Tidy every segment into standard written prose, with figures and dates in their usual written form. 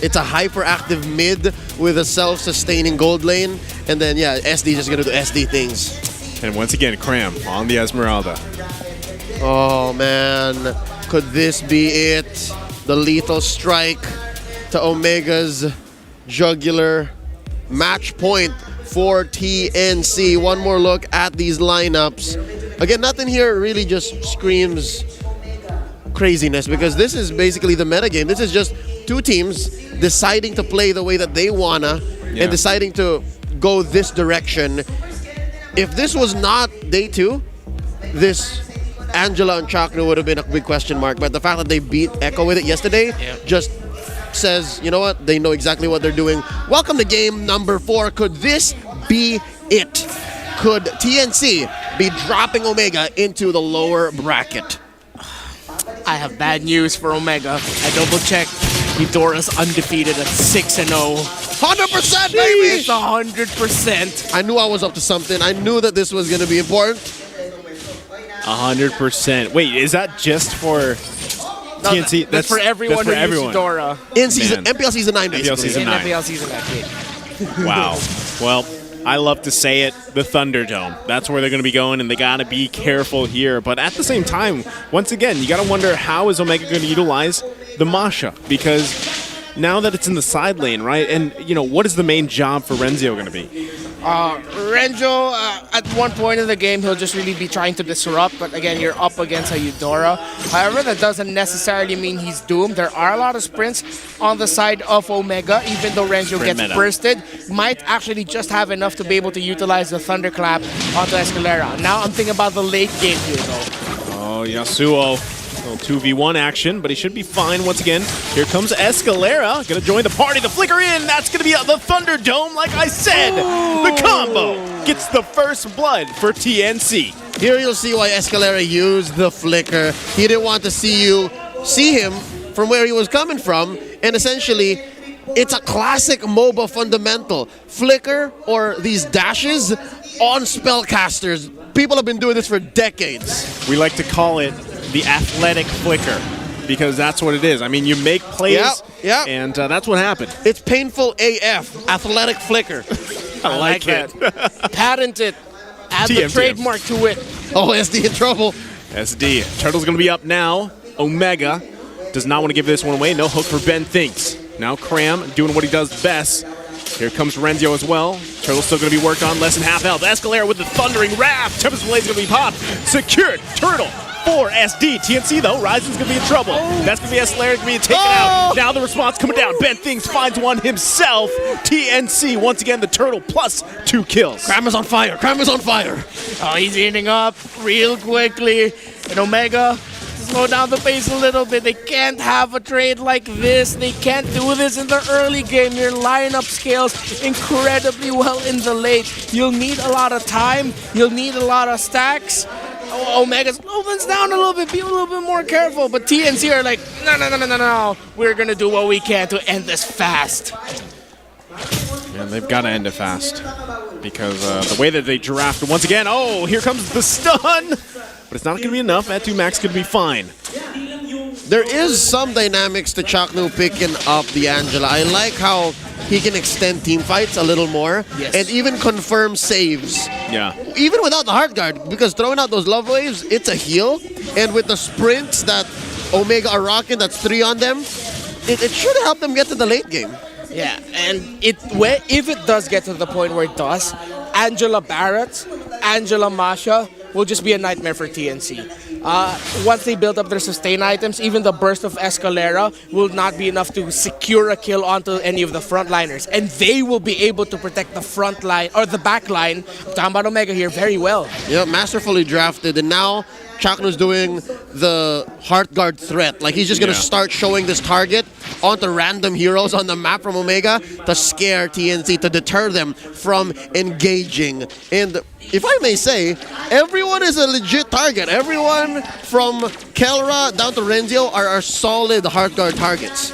It's a hyperactive mid with a self-sustaining gold lane. And then, yeah, SD just gonna do SD things. And once again, Cram on the Esmeralda. Oh, man. Could this be it? The lethal strike to Omega's jugular. Match point for TNC. One more look at these lineups. Again, nothing here really just screams craziness because this is basically the metagame. This is just two teams deciding to play the way that they wanna and deciding to go this direction. If this was not day two, this Angela and Chakra would have been a big question mark. But the fact that they beat Echo with it yesterday just says, you know what, they know exactly what they're doing. Welcome to game number 4. Could this be it? Could TNC be dropping Omega into the lower bracket? I have bad news for Omega. I double-checked. Eudora's undefeated at 6-0. 100%, baby! It's 100%. I knew I was up to something. I knew that this was going to be important. 100%. Wait, is that just for TNC? That's for everyone who uses Eudora. In season, MPL Season 9, basically. MPL Season 9. MPL Season 9. Wow. Well, I love to say it, the Thunderdome. That's where they're going to be going, and they got to be careful here. But at the same time, once again, you got to wonder how is Omega going to utilize the Masha? Because now that it's in the side lane, right? And, you know, what is the main job for Renzo going to be? Renzo, at one point in the game, he'll just really be trying to disrupt, but again, you're up against a Eudora. However, that doesn't necessarily mean he's doomed. There are a lot of sprints on the side of Omega, even though Renzo gets bursted. Might actually just have enough to be able to utilize the Thunderclap onto Escalera. Now I'm thinking about the late game here, though. Oh, Yasuo. Little 2v1 action, but he should be fine once again. Here comes Escalera, gonna join the party. The flicker in, that's gonna be the Thunderdome, like I said. The combo gets the first blood for TNC. Here you'll see why Escalera used the flicker. He didn't want to see him from where he was coming from, and essentially, it's a classic MOBA fundamental. Flicker or these dashes on spellcasters. People have been doing this for decades. We like to call it the athletic flicker, because that's what it is. I mean, you make plays, and that's what happened. It's painful AF, athletic flicker. I like it. Patented. Add the trademark to it. Oh, SD in trouble. SD. Turtle's going to be up now. Omega does not want to give this one away. No hook for Ben Thinks. Now Cram doing what he does best. Here comes Renzo as well. Turtle's still going to be worked on. Less than half health. Escalera with the Thundering Wrath. Tempest Blade's going to be popped. Secured. Turtle for SD. TNC, though, Ryzen's going to be in trouble. That's going to be Escalera going to be taken out. Now the response coming down. Ben Things finds one himself. TNC, once again, the Turtle plus 2 kills. Cram is on fire. Cram is on fire. Oh, he's eating up real quickly. And Omega, slow down the pace a little bit. They can't have a trade like this. They can't do this in the early game. Your lineup scales incredibly well in the late. You'll need a lot of time. You'll need a lot of stacks. Omega's movements down a little bit. Be a little bit more careful. But TNC are like, no. We're going to do what we can to end this fast. Yeah, they've got to end it fast. Because the way that they drafted, once again, oh, here comes the stun. But it's not going to be enough. That 2 max could be fine. There is some dynamics to Chaknu picking up the Angela. I like how he can extend team fights a little more and even confirm saves. Yeah. Even without the hard guard, because throwing out those love waves, it's a heal. And with the sprints that Omega are rocking, that's 3 on them, it should help them get to the late game. Yeah, and if it does get to the point where it does, Angela Barrett, Angela Masha will just be a nightmare for TNC. Once they build up their sustain items, even the burst of Escalera will not be enough to secure a kill onto any of the frontliners. And they will be able to protect the front line, or the back line, I'm talking about Omega here, very well. Yeah, masterfully drafted. And now Chaknu's doing the heart guard threat. Like, he's just going to start showing this target onto random heroes on the map from Omega to scare TNC, to deter them from engaging. And if I may say, everyone is a legit target. Everyone from Kelra down to Renzo are solid heart guard targets.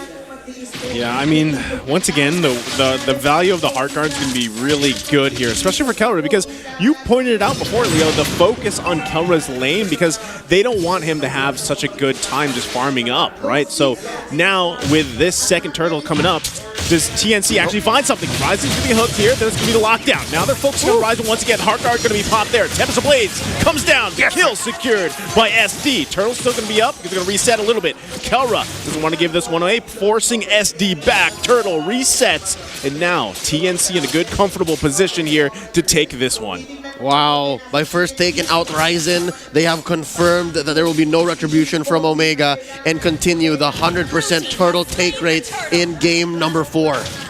Yeah, I mean, once again, the value of the heart guard is going to be really good here, especially for Kelra, because you pointed it out before, Leo, the focus on Kelra's lane, because they don't want him to have such a good time just farming up, right? So now with this second turtle coming up, does TNC actually find something? Ryzen's going to be hooked here, then it's going to be the lockdown. Now they're focusing on Ryzen once again. Heart guard going to be popped there. Tempest of Blades comes down. Kill secured by SD. Turtle's still going to be up. He's going to reset a little bit. Kelra doesn't want to give this one away, forcing SD back. Turtle resets. And now TNC in a good, comfortable position here to take this one. Wow. By first taking out Ryzen, they have confirmed that there will be no retribution from Omega and continue the 100% turtle take rate in game number 4.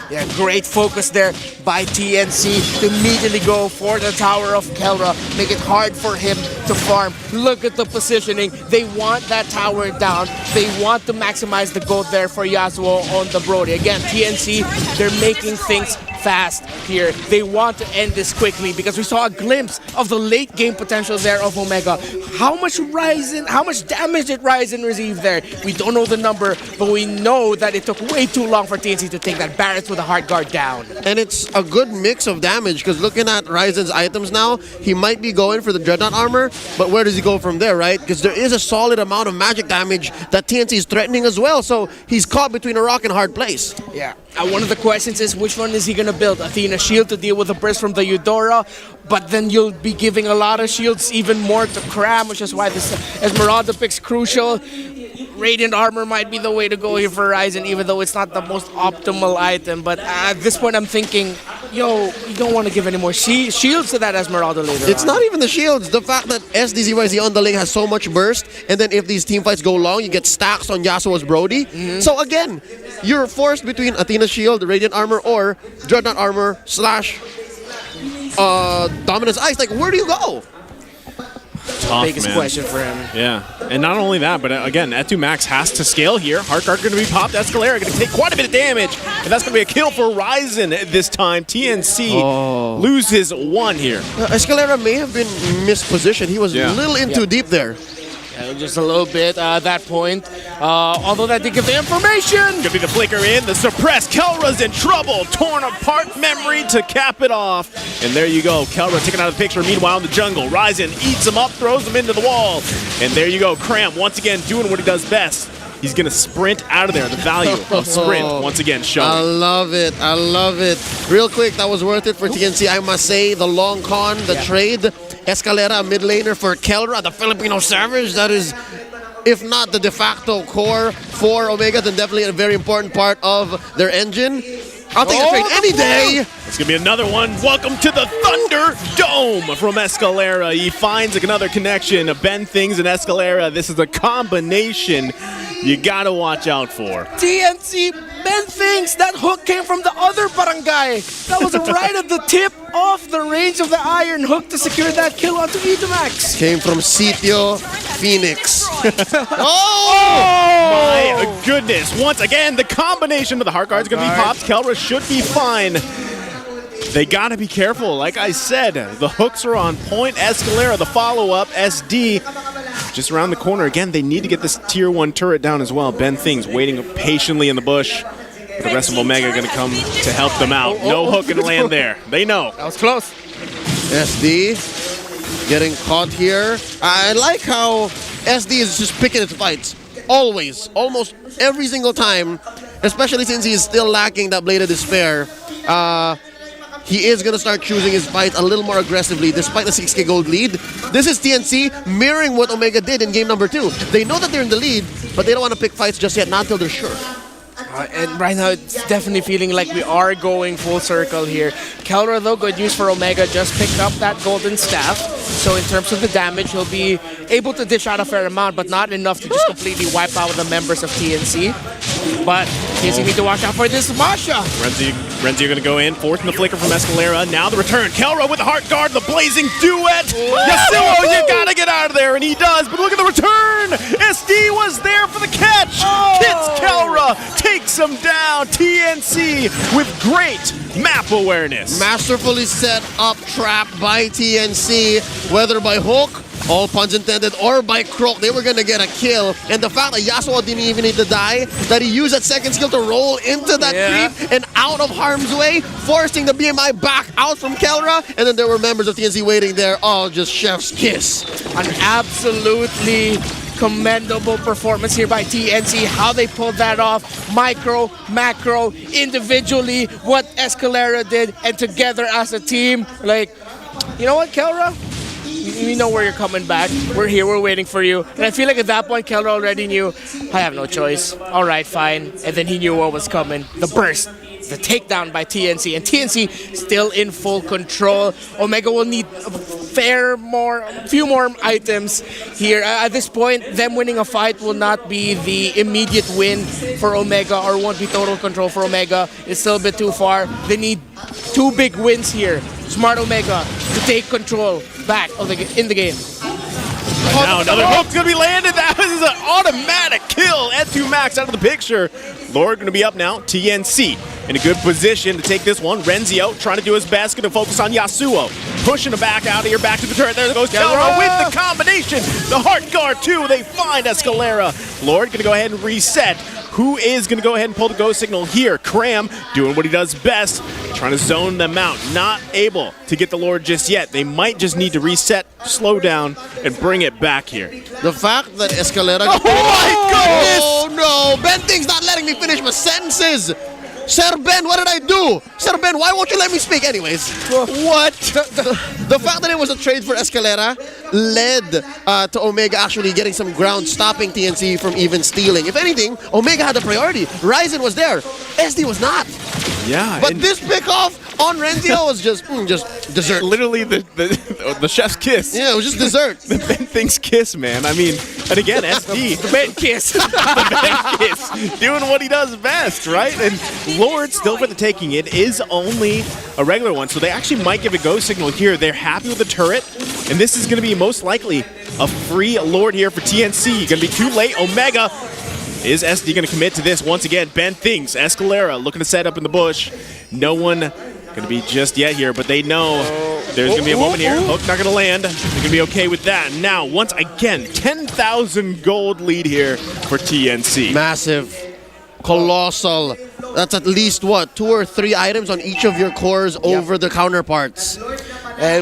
Yeah, great focus there by TNC to immediately go for the tower of Kelra, make it hard for him to farm. Look at the positioning. They want that tower down. They want to maximize the gold there for Yasuo on the Brody. Again, TNC, they're making things fast here. They want to end this quickly because we saw a glimpse of the late game potential there of Omega. How much damage did Ryzen receive there? We don't know the number, but we know that it took way too long for TNC to take that Barret's with a hard guard down. And it's a good mix of damage because looking at Ryzen's items now, he might be going for the Dreadnought armor, but where does he go from there, right? Because there is a solid amount of magic damage that TNC is threatening as well, so he's caught between a rock and a hard place. Yeah. One of the questions is which one is he going to build? Athena shield to deal with the burst from the Eudora, but then you'll be giving a lot of shields even more to Cram, which is why this Esmeralda pick's crucial. Radiant armor might be the way to go here for Ryzen, even though it's not the most optimal item. But at this point, I'm thinking, yo, you don't want to give any more shields to that Esmeralda later It's not even the shields. The fact that SDZYZ on the lane has so much burst, and then if these team fights go long, you get stacks on Yasuo's Brody. So again, you're forced between Athena's shield, Radiant armor, or Dreadnought armor / Dominance Ice. Like, where do you go? Tough, biggest man. question for him. Yeah, and not only that, but again, Etu Max has to scale here. Heart guard going to be popped. Escalera going to take quite a bit of damage, and that's going to be a kill for Ryzen this time. TNC loses one here. Escalera may have been mispositioned. He was a little in too deep there. Just a little bit at that point. Although that did give the information. Could be the flicker in, the suppress. Kelra's in trouble. Torn apart memory to cap it off. And there you go. Kelra taken out of the picture. Meanwhile, in the jungle, Ryzen eats him up, throws him into the wall. And there you go. Cram once again doing what he does best. He's going to sprint out of there. The value of sprint once again showing. I love it. I love it. Real quick, that was worth it for TNC. I must say, the long con, the trade. Escalera, a mid laner for Kelra, the Filipino Savage. That is, if not the de facto core for Omega, then definitely a very important part of their engine. I'll take a trade any day. It's going to be another one. Welcome to the Thunderdome from Escalera. He finds another connection of Ben Things and Escalera. This is a combination you got to watch out for. TNC, Ben Things, that hook came from the other barangay. That was right at the tip of the range of the iron hook to secure that kill onto Etamax. Came from Sitio Phoenix. My goodness. Once again, the combination of the heart guard is going to be popped. Kelra should be fine. They got to be careful. Like I said, the hooks are on point. Escalera, the follow-up. SD just around the corner. Again, they need to get this tier 1 turret down as well. Ben Things waiting patiently in the bush. The rest of Omega going to come to help them out. No hook and land there. They know. That was close. SD getting caught here. I like how SD is just picking its fights. Always. Almost every single time. Especially since he is still lacking that Blade of Despair. He is going to start choosing his fights a little more aggressively despite the 6k gold lead. This is TNC mirroring what Omega did in game number 2. They know that they're in the lead, but they don't want to pick fights just yet, not until they're sure. And right now, it's definitely feeling like we are going full circle here. Kelra, though, good news for Omega, just picked up that golden staff. So in terms of the damage, he'll be able to dish out a fair amount, but not enough to just completely wipe out the members of TNC. But TNC need to watch out for this Masha. Renzi going to go in. Fourth in the flicker from Escalera. Now the return. Kelra with the heart guard, the blazing duet. Yasuo, you got to get out of there, and he does. But look at the return. SD was there for the catch. Hits Kelra. Takes him down. TNC with great map awareness. Masterfully set up trap by TNC, whether by hook, all puns intended, or by Croak, they were gonna get a kill. And the fact that Yasuo didn't even need to die, that he used that second skill to roll into that creep and out of harm's way, forcing the BMI back out from Kelra, and then there were members of TNC waiting there, all just chef's kiss. An absolutely commendable performance here by TNC, how they pulled that off, micro, macro, individually, what Escalera did, and together as a team, like, you know what, Kelra? We know where you're coming back. We're here, we're waiting for you. And I feel like at that point, Kelra already knew, I have no choice. All right, fine. And then he knew what was coming. The burst, the takedown by TNC. And TNC still in full control. Omega will need a few more items here. At this point, them winning a fight will not be the immediate win for Omega, or won't be total control for Omega. It's still a bit too far. They need 2 big wins here. Smart Omega to take control back in the game. Now another hook's gonna be landed. That is an automatic kill. N2 Max out of the picture. Lord gonna be up now. TNC in a good position to take this one. Renzio trying to do his best, gonna focus on Yasuo. Pushing him back out of here, back to the turret. There goes Kelra with the combination. The Heart Guard too. They find Escalera. Lord gonna go ahead and reset. Who is going to go ahead and pull the go signal here? Cram doing what he does best, trying to zone them out. Not able to get the Lord just yet. They might just need to reset, slow down, and bring it back here. The fact that Escalera... Oh my goodness! Oh no! Ben Thing's not letting me finish my sentences! Sir Ben, what did I do? Sir Ben, why won't you let me speak? Anyways, what? The fact that it was a trade for Escalera led to Omega actually getting some ground, stopping TNC from even stealing. If anything, Omega had the priority. Ryzen was there. SD was not. Yeah. But this pick-off on Renzio was just dessert. Literally the chef's kiss. Yeah, it was just dessert. The Ben Thing's kiss, man. I mean, and again, SD. The Ben kiss. The Ben kiss. Doing what he does best, right? And Lord still for the taking. It is only a regular one, so they actually might give a go signal here. They're happy with the turret, and this is going to be most likely a free Lord here for TNC. Going to be too late. Omega. Is SD going to commit to this once again? Ben thinks. Escalera looking to set up in the bush. No one going to be just yet here, but they know there's going to be a moment here. Hook not going to land. They're going to be okay with that. Now, once again, 10,000 gold lead here for TNC. Massive. Colossal. That's at least, what, 2 or 3 items on each of your cores over the counterparts.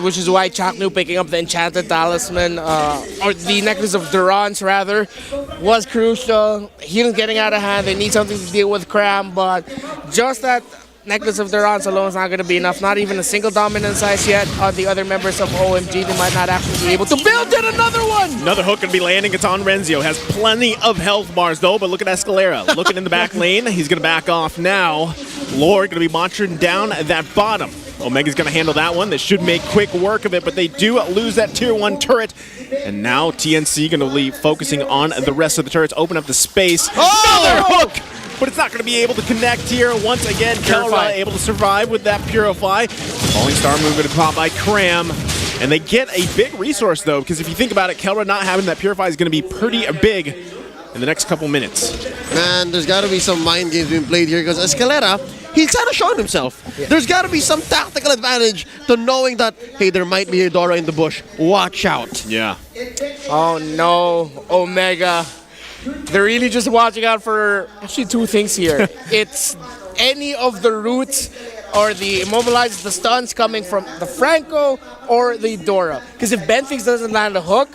Which is why Chaknu picking up the Enchanted Talisman, or the Necklace of Durance rather, was crucial. Healing getting out of hand. They need something to deal with Cram, but just that Necklace of Durance alone is not going to be enough. Not even a single dominant size yet on the other members of OMG. They might not actually be able to build yet another one. Another hook going to be landing. It's on Renzio. Has plenty of health bars though, but look at Escalera. Looking in the back lane. He's going to back off now. Lord going to be monitoring down that bottom. Omega's going to handle that one. They should make quick work of it, but they do lose that tier 1 turret. And now TNC going to be focusing on the rest of the turrets. Open up the space. Another hook! But it's not going to be able to connect here. Once again, Kelra able to survive with that Purify. Falling Star move going to pop by Cram. And they get a big resource, though, because if you think about it, Kelra not having that Purify is going to be pretty big in the next couple minutes. Man, there's got to be some mind games being played here because Escalera, he's kind of showing himself. Yeah. There's got to be some tactical advantage to knowing that, hey, there might be a Dora in the bush. Watch out. Yeah. Oh, no. Omega. They're really just watching out for actually 2 things here. It's any of the roots or the immobilized, the stuns coming from the Franco or the Dora. Because if Benfix doesn't land a hook,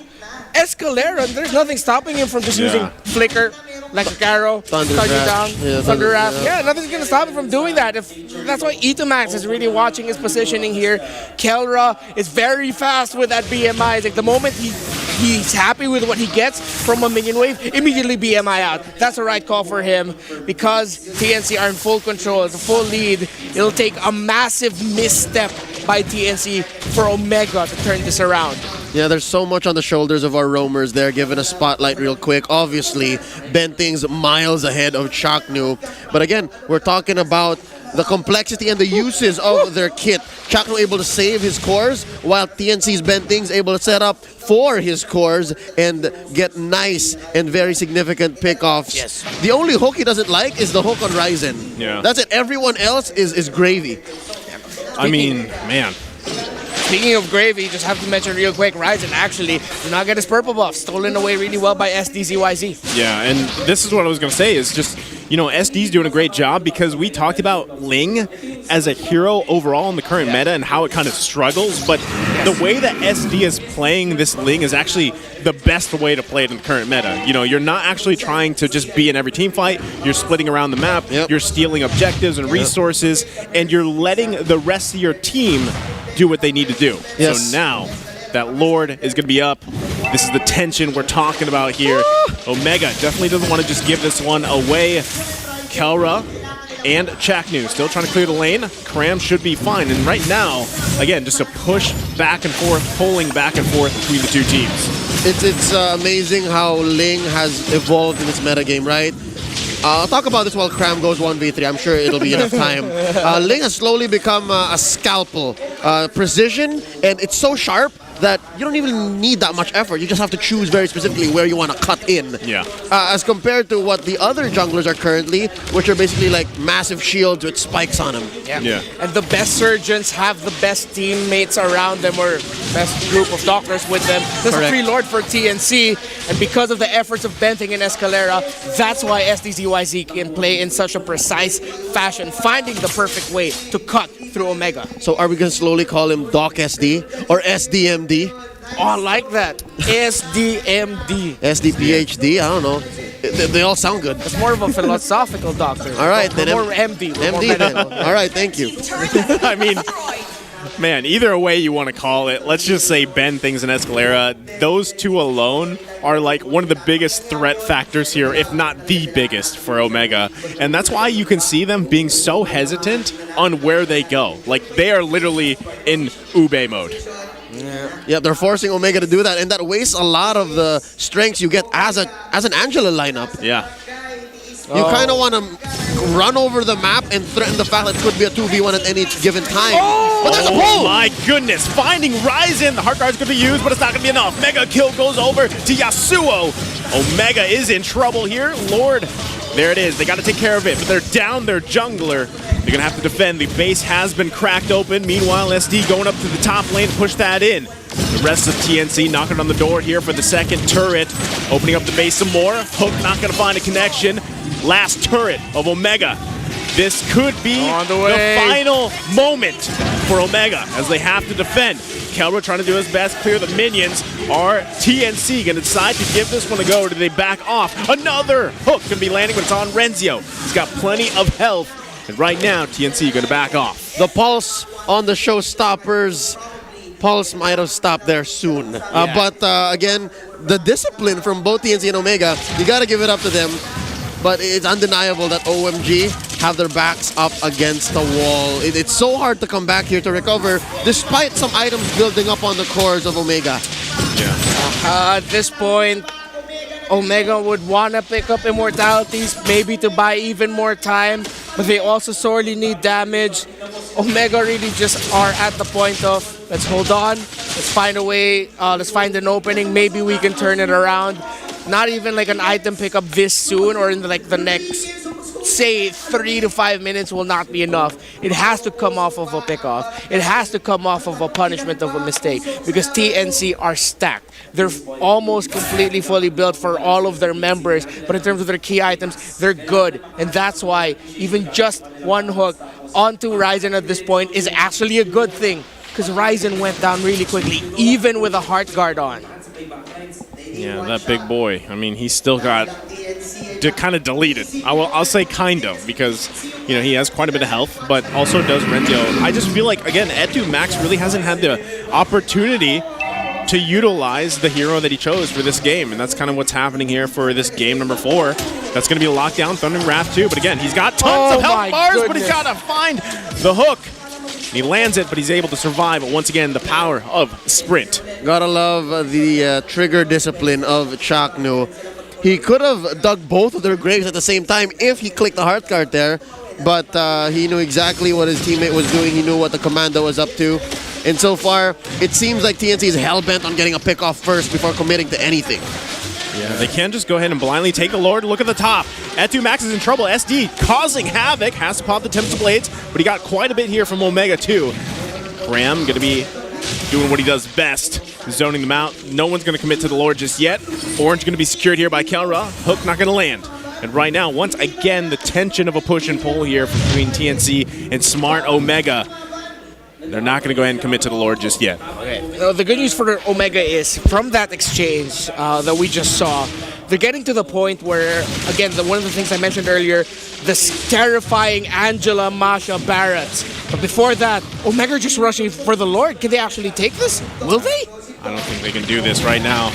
Escalera, there's nothing stopping him from just using Flicker, Electric Arrow, Thunder Stun you Wrath. down, Yeah, Thunder Wrath. yeah. Yeah, nothing's going to stop him from doing that. That's why Itomax is really watching his positioning here. Kelra is very fast with that BMI. It's like the moment he's happy with what he gets from a minion wave, immediately BMI out. That's the right call for him because TNC are in full control. It's a full lead. It'll take a massive misstep by TNC for Omega to turn this around. Yeah, there's so much on the shoulders of our roamers there, given a spotlight real quick. Obviously, Benting's miles ahead of Chaknu. But again, we're talking about the complexity and the uses of their kit. Chaknu able to save his cores, while TNC's Benting's able to set up for his cores and get nice and very significant pickoffs. Yes. The only hook he doesn't like is the hook on Ryzen. Yeah. That's it. Everyone else is gravy. I mean, man. Speaking of gravy, just have to mention real quick, Ryzen actually did not get his purple buff, stolen away really well by SDZYZ. Yeah, and this is what I was going to say is just, you know, SD's doing a great job because we talked about Ling as a hero overall in the current meta and how it kind of struggles, but the way that SD is playing this Ling is actually the best way to play it in the current meta. You know, you're not actually trying to just be in every team fight, you're splitting around the map, you're stealing objectives and resources, and you're letting the rest of your team do what they need to do. Yes. So now that Lord is going to be up. This is the tension we're talking about here. Omega definitely doesn't want to just give this one away. Kelra and Chaknu still trying to clear the lane. Cram should be fine. And right now, again, just a push back and forth, pulling back and forth between the two teams. It's amazing how Ling has evolved in this metagame, right? I'll talk about this while Cram goes 1v3. I'm sure it'll be enough time. Ling has slowly become a scalpel. Precision, and it's so sharp that you don't even need that much effort. You just have to choose very specifically where you want to cut in. Yeah. As compared to what the other junglers are currently, which are basically like massive shields with spikes on them. Yeah. And the best surgeons have the best teammates around them, or best group of doctors with them. There's a free Lord for TNC, and because of the efforts of Benting and Escalera, that's why SDZYZ can play in such a precise fashion, finding the perfect way to cut through Omega. So are we going to slowly call him Doc SD or SDMD? Oh, I like that. SDMD. SDPHD? I don't know. They all sound good. It's more of a philosophical doctor. All right, then. More MD. MD then. All right, thank you. I mean, man, either way you want to call it, let's just say Ben Things and Escalera, those two alone are like one of the biggest threat factors here, if not the biggest for Omega. And that's why you can see them being so hesitant on where they go. Like, they are literally in Ube mode. Yeah, they're forcing Omega to do that, and that wastes a lot of the strengths you get as an Angela lineup. Yeah. You kind of want to run over the map and threaten the fact that it could be a 2v1 at any given time. But there's a pull! My goodness, finding Ryzen. The heart guard's going to be used, but it's not going to be enough. Mega kill goes over to Yasuo. Omega is in trouble here. Lord, there it is. They got to take care of it, but they're down their jungler. They're going to have to defend. The base has been cracked open. Meanwhile, SD going up to the top lane to push that in. The rest of TNC knocking on the door here for the second turret. Opening up the base some more. Hook not going to find a connection. Last turret of Omega. This could be the final moment for Omega as they have to defend. Kelra trying to do his best, clear the minions. Are TNC going to decide to give this one a go, or do they back off? Another hook going to be landing, but it's on Renzio. He's got plenty of health. And right now, TNC going to back off. The pulse on the showstoppers. Pulse might have stopped there soon. But again, the discipline from both TNC and Omega, you got to give it up to them. But it's undeniable that OMG have their backs up against the wall. It's so hard to come back here to recover, despite some items building up on the cores of Omega. At this point, Omega would want to pick up immortalities, maybe to buy even more time, but they also sorely need damage. Omega really just are at the point of, let's hold on, let's find a way, let's find an opening, maybe we can turn it around. Not even like an item pickup this soon or in like the next, say, 3 to 5 minutes will not be enough. It has to come off of a pickoff. It has to come off of a punishment of a mistake, because TNC are stacked. They're almost completely fully built for all of their members, but in terms of their key items, they're good. And that's why even just one hook onto Ryzen at this point is actually a good thing, because Ryzen went down really quickly, even with a heart guard on. Yeah, that big boy. I mean, he's still got kind of deleted. I'll say kind of, because you know he has quite a bit of health, but also does Renzio. I just feel like, again, Etu Max really hasn't had the opportunity to utilize the hero that he chose for this game, and that's kind of what's happening here for this game number 4. That's going to be a lockdown, Thundering Wrath too, but again, he's got tons of health bars, but he's got to find the hook. He lands it, but he's able to survive. Once again, the power of sprint. Gotta love the trigger discipline of Chaknu. He could have dug both of their graves at the same time if he clicked the heart card there, but he knew exactly what his teammate was doing. He knew what the commando was up to. And so far, it seems like TNC is hell-bent on getting a pick off first before committing to anything. Yeah, they can't just go ahead and blindly take the Lord. Look at the top. Etu Max is in trouble. SD causing havoc. Has to pop the Tempest Blades, but he got quite a bit here from Omega too. Cram going to be doing what he does best, zoning them out. No one's going to commit to the Lord just yet. Orange going to be secured here by Kelra. Hook not going to land. And right now, once again, the tension of a push and pull here between TNC and Smart Omega. They're not going to go ahead and commit to the Lord just yet. Okay. The good news for Omega is, from that exchange that we just saw, they're getting to the point where, again, one of the things I mentioned earlier, this terrifying Angela Masha Barrett. But before that, Omega just rushing for the Lord. Can they actually take this? Will they? I don't think they can do this right now.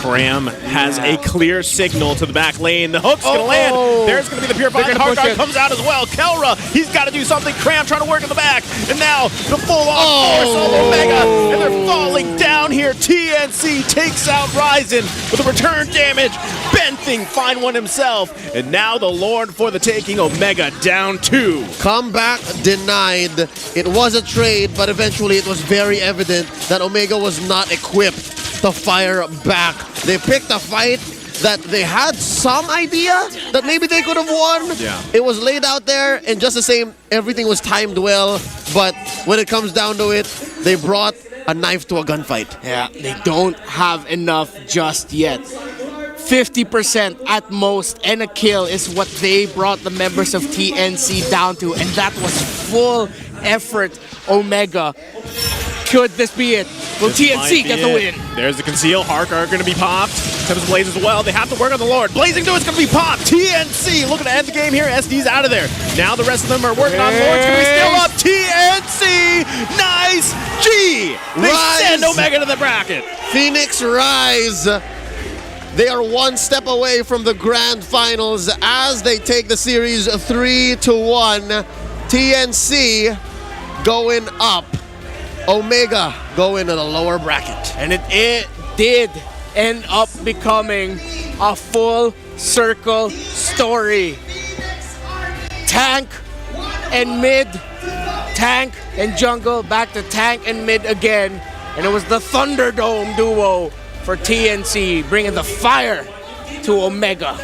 Cram has a clear signal to the back lane. The hook's going to land. There's going to be the Purified Hard Guard comes out as well. Kelra, he's got to do something. Cram trying to work in the back. And now the full-on force of Omega. And they're falling down here. TNC takes out Ryzen with a return damage. Benthing find one himself. And now the Lord for the taking. Omega down 2. Comeback denied. It was a trade, but eventually it was very evident that Omega was not equipped to fire back. They picked a fight that they had some idea that maybe they could have won. Yeah. It was laid out there, and just the same, everything was timed well. But when it comes down to it, they brought a knife to a gunfight. Yeah, they don't have enough just yet. 50% at most and a kill is what they brought the members of TNC down to, and that was full effort. Omega. Could this be it? Will TNC get the win? There's the conceal. Harkar going to be popped. Tempest Blaze as well. They have to work on the Lord. Blazing Duo is going to be popped. TNC looking to end the game here. SD's out of there. Now the rest of them are working on Lord's going to be still up. TNC. Nice G. They send Omega to the bracket. Phoenix Rise. They are one step away from the grand finals as they take the series 3-1. TNC going up. Omega going to the lower bracket. And it did end up becoming a full circle story. Tank and mid, tank and jungle, back to tank and mid again. And it was the Thunderdome duo for TNC, bringing the fire to Omega.